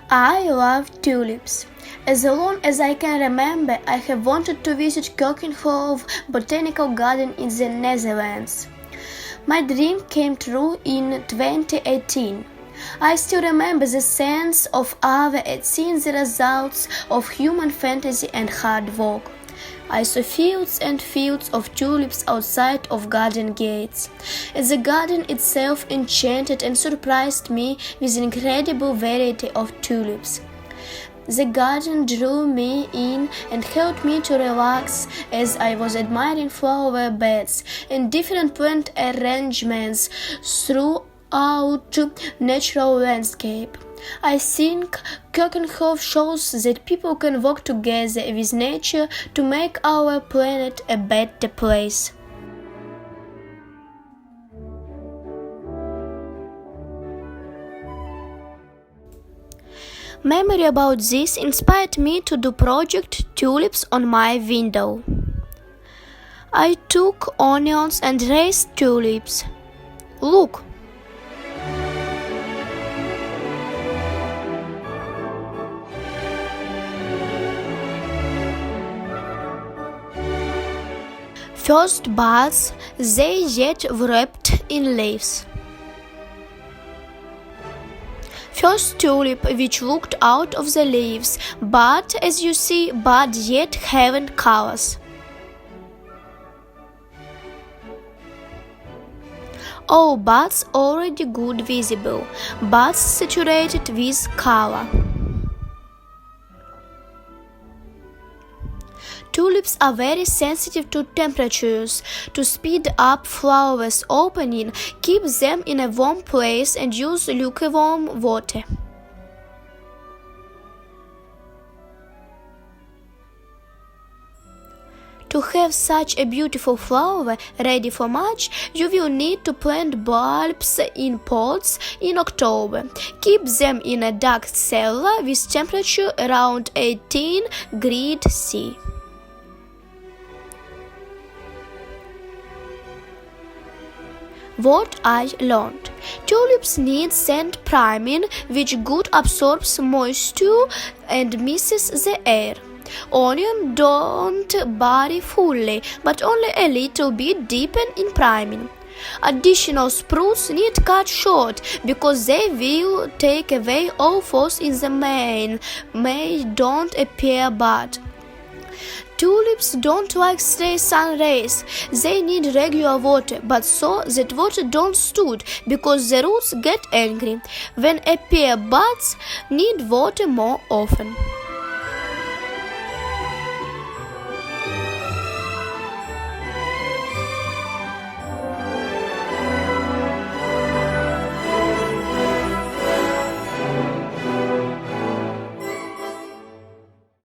I love tulips. As long as I can remember, I have wanted to visit Kakkim Botanical Garden in the Netherlands. My dream came true in 2018. I still remember the sense of awe at seeing the results of human fantasy and hard work. I saw fields and fields of tulips outside of garden gates. The garden itself enchanted and surprised me with an incredible variety of tulips. The garden drew me in and helped me to relax as I was admiring flower beds and different plant arrangements throughout natural landscape. I think Kakkim shows that people can work together with nature to make our planet a better place. Memory about this inspired me to do project tulips on my window. I took onions and raised tulips. Look! First buds, they yet wrapped in leaves. First tulip which looked out of the leaves, but as you see, bud yet haven't colors. All buds already good visible, buds saturated with color. Tulips are very sensitive to temperatures. To speed up flowers opening, keep them in a warm place and use lukewarm water. To have such a beautiful flower ready for March, you will need to plant bulbs in pots in October. Keep them in a dark cellar with temperature around 18 degrees C. What I learned. Tulips need sand priming, which good absorbs moisture and misses the air. Onion don't bury fully, but only a little bit deepen in priming. Additional sprouts need cut short because they will take away all force in the May don't appear bud. Tulips don't like straight sun rays. They need regular water, but so that water don't stood because the roots get angry. When appear buds need water more often.